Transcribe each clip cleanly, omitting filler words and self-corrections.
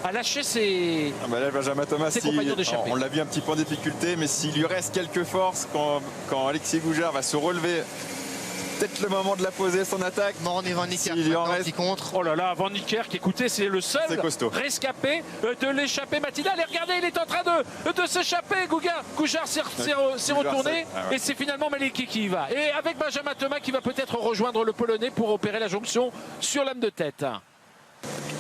à lâcher ses, là, Benjamin Thomas, compagnons d'échappée. On l'a vu un petit peu en difficulté, mais s'il lui reste quelques forces, quand Alexis Goujard va se relever, peut-être le moment de la poser, son attaque. Non, on est Van Niekerk qui contre. Oh là là, Van Niekerk, écoutez, c'est le seul rescapé de l'échappée matinale. Et regardez, il est en train de s'échapper. Goujard s'est retourné et c'est finalement Maliki qui y va. Et avec Benjamin Thomas qui va peut-être rejoindre le Polonais pour opérer la jonction sur l'âme de tête.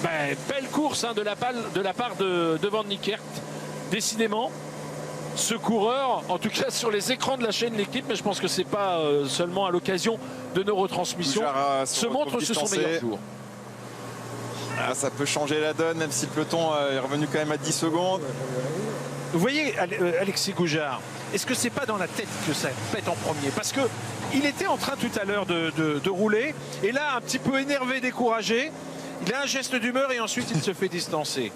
Belle course de la part de Van Niekerk, décidément. Ce coureur, en tout cas sur les écrans de la chaîne L'équipe, mais je pense que c'est pas seulement à l'occasion de nos retransmissions, se montre sur son meilleur jour. Ça peut changer la donne, même si le peloton est revenu quand même à 10 secondes. Vous voyez, Alexis Goujard, est-ce que c'est pas dans la tête que ça pète en premier? Parce que il était en train tout à l'heure de rouler, et là, un petit peu énervé, découragé, il a un geste d'humeur et ensuite il se fait distancer.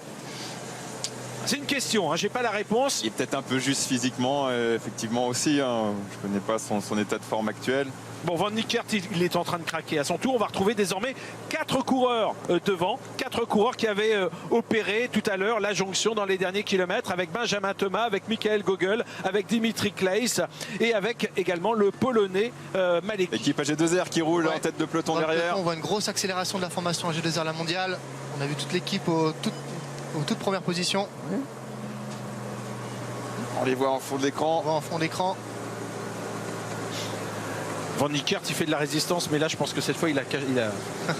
C'est une question, j'ai pas la réponse. Il est peut-être un peu juste physiquement, effectivement aussi. Je connais pas son état de forme actuel. Bon, Van Niekerk, il est en train de craquer à son tour. On va retrouver désormais 4 coureurs devant. 4 coureurs qui avaient opéré tout à l'heure la jonction dans les derniers kilomètres avec Benjamin Thomas, avec Michael Gogol, avec Dimitri Claeys et avec également le Polonais Maleki. L'équipe AG2R qui roule en tête de peloton derrière. On voit une grosse accélération de la formation AG2R la mondiale. On a vu toute l'équipe aux toutes premières positions. On les voit en fond de l'écran. On voit en fond d'écran. Van Niekerk, il fait de la résistance, mais là, je pense que cette fois,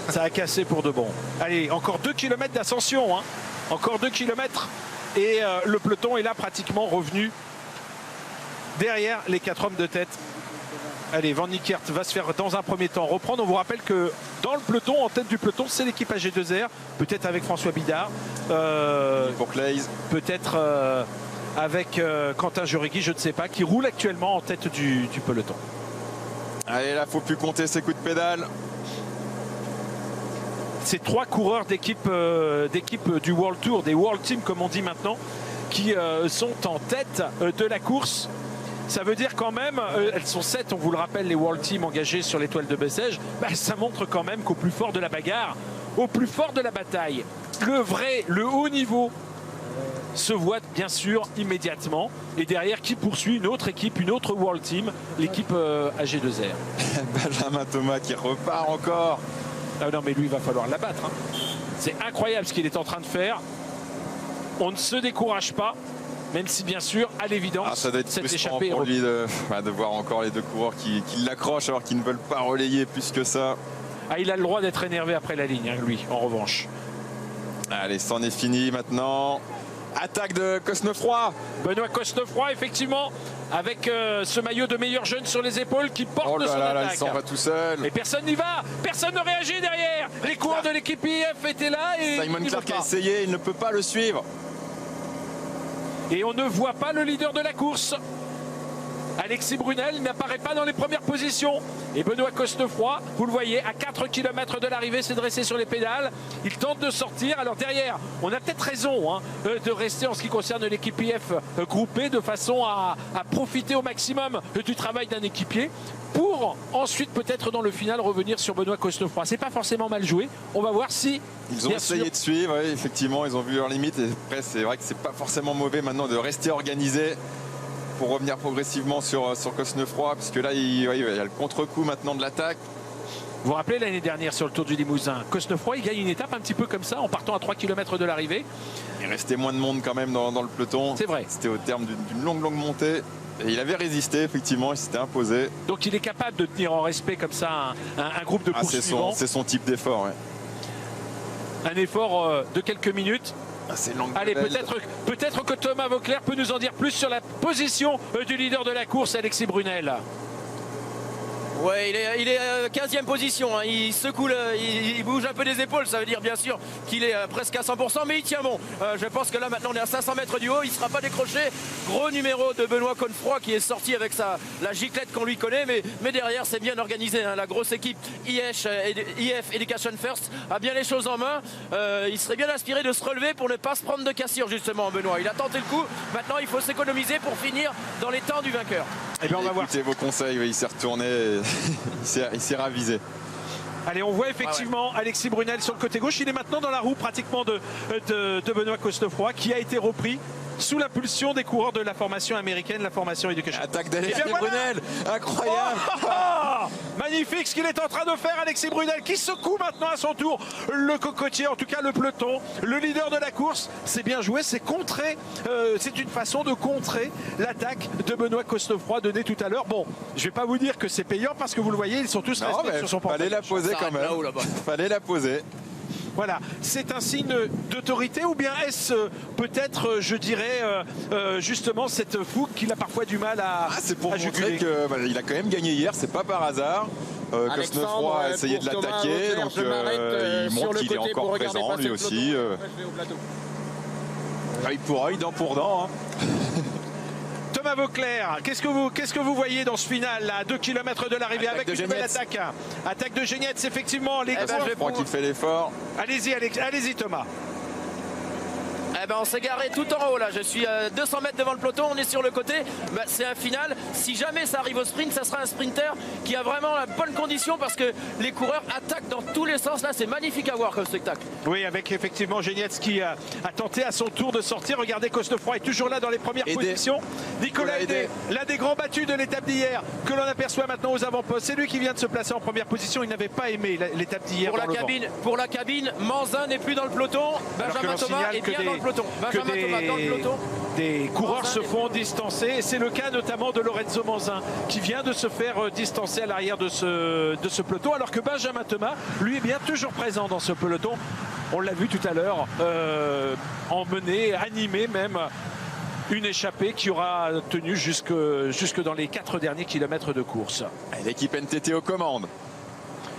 ça a cassé pour de bon. Allez, encore 2 km d'ascension. Encore 2 km. Et le peloton est là pratiquement revenu derrière les 4 hommes de tête. Allez, Van Niekerk va se faire dans un premier temps reprendre. On vous rappelle que dans le peloton, en tête du peloton, c'est l'équipe AG2R. Peut-être avec François Bidard. Peut-être avec Quentin Juregui, je ne sais pas, qui roule actuellement en tête du peloton. Allez, là, faut plus compter ses coups de pédale. C'est 3 coureurs d'équipe du World Tour, des World Team comme on dit maintenant, qui sont en tête de la course. Ça veut dire quand même, elles sont 7, on vous le rappelle, les World Team engagés sur l'étoile de Bessèges. Ça montre quand même qu'au plus fort de la bagarre, au plus fort de la bataille, le haut niveau se voit bien sûr immédiatement. Et derrière, qui poursuit une autre équipe, une autre World Team, l'équipe AG2R. Benjamin Thomas qui repart encore. Ah non, mais lui, il va falloir l'abattre. C'est incroyable ce qu'il est en train de faire. On ne se décourage pas. Même si bien sûr, à l'évidence, ça doit être cette frustrant échappée pour lui de voir encore les 2 coureurs qui l'accrochent alors qu'ils ne veulent pas relayer plus que ça. Il a le droit d'être énervé après la ligne, lui, en revanche. Allez, c'en est fini maintenant. Attaque de Cosnefroy. Benoît Cosnefroy, effectivement, avec ce maillot de meilleur jeune sur les épaules qui porte son attaque. Il s'en va tout seul. Et personne n'y va, personne ne réagit derrière. Les coureurs de l'équipe IF étaient là et Simon Clark a essayé, il ne peut pas le suivre. Et on ne voit pas le leader de la course. Alexis Brunel n'apparaît pas dans les premières positions. Et Benoît Cosnefroy, vous le voyez, à 4 km de l'arrivée, s'est dressé sur les pédales. Il tente de sortir. Alors derrière, on a peut-être raison de rester en ce qui concerne l'équipe IF groupée de façon à profiter au maximum du travail d'un équipier pour ensuite peut-être dans le final revenir sur Benoît Cosnefroy. C'est pas forcément mal joué. On va voir si... Ils ont essayé de suivre, oui, effectivement, ils ont vu leurs limites. Et après, c'est vrai que c'est pas forcément mauvais maintenant de rester organisé pour revenir progressivement sur Cosnefroy, puisque là, il y a le contre-coup maintenant de l'attaque. Vous vous rappelez l'année dernière sur le Tour du Limousin, Cosnefroy, il gagne une étape un petit peu comme ça, en partant à 3 km de l'arrivée. Il restait moins de monde quand même dans le peloton. C'est vrai. C'était au terme d'une longue montée. Et il avait résisté, effectivement, il s'était imposé. Donc il est capable de tenir en respect comme ça un groupe de course suivant. C'est son type d'effort, ouais. Un effort de quelques minutes. Allez, peut-être que Thomas Vauclair peut nous en dire plus sur la position du leader de la course, Alexis Brunel. Ouais, il est 15e position, il secoue, il bouge un peu des épaules, ça veut dire bien sûr qu'il est presque à 100%, mais il tient bon. Je pense que là maintenant on est à 500 mètres du haut, il ne sera pas décroché. Gros numéro de Benoît Cosnefroy qui est sorti avec la giclette qu'on lui connaît, mais derrière c'est bien organisé. La grosse équipe IF Education First a bien les choses en main. Il serait bien inspiré de se relever pour ne pas se prendre de cassure justement, Benoît. Il a tenté le coup, maintenant il faut s'économiser pour finir dans les temps du vainqueur. Eh bien, on va voir. Écoutez vos conseils, il s'est retourné, il s'est ravisé. Allez, on voit effectivement Alexis Brunel sur le côté gauche. Il est maintenant dans la roue pratiquement de Benoît Cosnefroy, qui a été repris sous l'impulsion des coureurs de la formation américaine, la formation Education. Attaque d'Alexis Brunel, incroyable. Magnifique ce qu'il est en train de faire, Alexis Brunel, qui secoue maintenant à son tour le cocotier, en tout cas le peloton, le leader de la course. C'est bien joué, c'est contré, c'est une façon de contrer l'attaque de Benoît Cosnefroy donnée tout à l'heure. Bon, je vais pas vous dire que c'est payant parce que vous le voyez, ils sont tous restés sur son portable. Fallait la poser quand même. Fallait la poser. Voilà, c'est un signe d'autorité ou bien est-ce peut-être, je dirais, justement cette fougue qu'il a parfois du mal à c'est pour montrer qu'il a quand même gagné hier, c'est pas par hasard. Cosnefroy a essayé de l'attaquer, donc il montre qu'il est encore présent lui aussi. Œil pour œil, dent pour dent. Thomas Vauclair, qu'est-ce que vous voyez dans ce final là, à 2 km de l'arrivée avec une nouvelle attaque? Attaque de Genietz, effectivement. Je crois qu'il fait l'effort. Allez-y Thomas. Eh ben on s'est garé tout en haut là, je suis à 200 mètres devant le peloton, on est sur le côté, ben, c'est un final. Si jamais ça arrive au sprint, ça sera un sprinter qui a vraiment la bonne condition parce que les coureurs attaquent dans tous les sens. Là c'est magnifique à voir comme spectacle. Oui, avec effectivement Genietz qui a tenté à son tour de sortir. Regardez, Cosnefroy est toujours là dans les premières positions. Nicolas Hédé, l'un des grands battus de l'étape d'hier que l'on aperçoit maintenant aux avant-postes. C'est lui qui vient de se placer en première position. Il n'avait pas aimé l'étape d'hier. Pour la cabine, Manzin n'est plus dans le peloton, Benjamin Thomas est bien dans le peloton. Des coureurs se font distancer et c'est le cas notamment de Lorenzo Manzin qui vient de se faire distancer à l'arrière de ce peloton, alors que Benjamin Thomas lui est bien toujours présent dans ce peloton. On l'a vu tout à l'heure emmener, animer même une échappée qui aura tenu jusque dans les 4 derniers kilomètres de course. L'équipe NTT aux commandes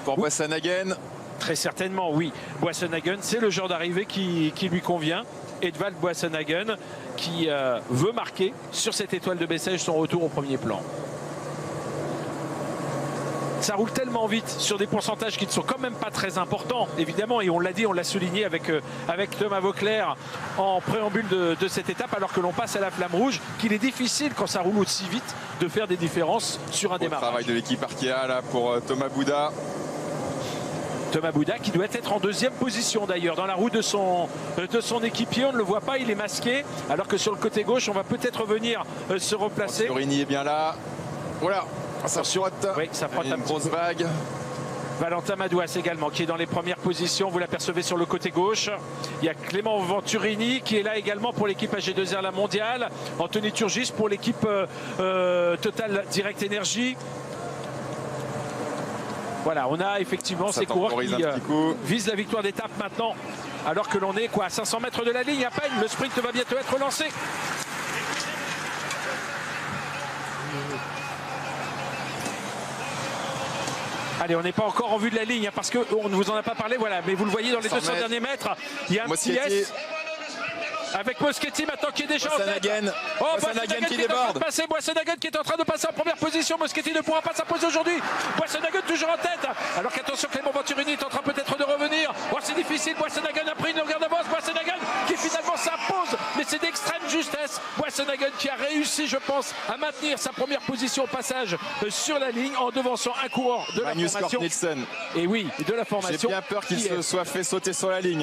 pour Boissanagen. Très certainement, oui. Boissanagen, c'est le genre d'arrivée qui lui convient. Edvald Boissanagen qui veut marquer sur cette étoile de Bessèges son retour au premier plan. Ça roule tellement vite sur des pourcentages qui ne sont quand même pas très importants, évidemment, et on l'a dit, on l'a souligné avec Thomas Vauclair en préambule de cette étape, alors que l'on passe à la flamme rouge, qu'il est difficile quand ça roule aussi vite de faire des différences sur un démarrage. Le travail de l'équipe Arkea là pour Thomas Bouda. Thomas Bouda qui doit être en 2e position d'ailleurs dans la roue de son équipier. On ne le voit pas, il est masqué. Alors que sur le côté gauche, on va peut-être venir se replacer. Turini est bien là. Voilà, ça frotte. Oui, ça frotte une grosse vague. Valentin Madouas également qui est dans les premières positions. Vous l'apercevez sur le côté gauche. Il y a Clément Venturini qui est là également pour l'équipe AG2R La Mondiale. Anthony Turgis pour l'équipe Total Direct Energy. Voilà, on a effectivement ces coureurs qui visent la victoire d'étape maintenant, alors que l'on est à 500 mètres de la ligne à peine. Le sprint va bientôt être lancé. Allez, on n'est pas encore en vue de la ligne parce qu'on ne vous en a pas parlé, voilà, mais vous le voyez dans les 200 derniers mètres, il y a un petit S. Avec Moschetti maintenant qui est déjà en tête. Boissanagen qui déborde. Boissanagen qui est en train de passer en première position. Moschetti ne pourra pas s'imposer aujourd'hui. Boissanagen toujours en tête. Alors qu'attention, Clément Venturini est en train peut-être de revenir. Oh, c'est difficile. Boissanagen a pris une longueur d'avance. Boissanagen qui finalement s'impose, mais c'est d'extrême justesse. Boissanagen qui a réussi, je pense, à maintenir sa première position au passage sur la ligne en devançant un coureur de la formation. Magnus Cort Nielsen. Et oui, de la formation. J'ai bien peur qu'il se soit fait sauter sur la ligne.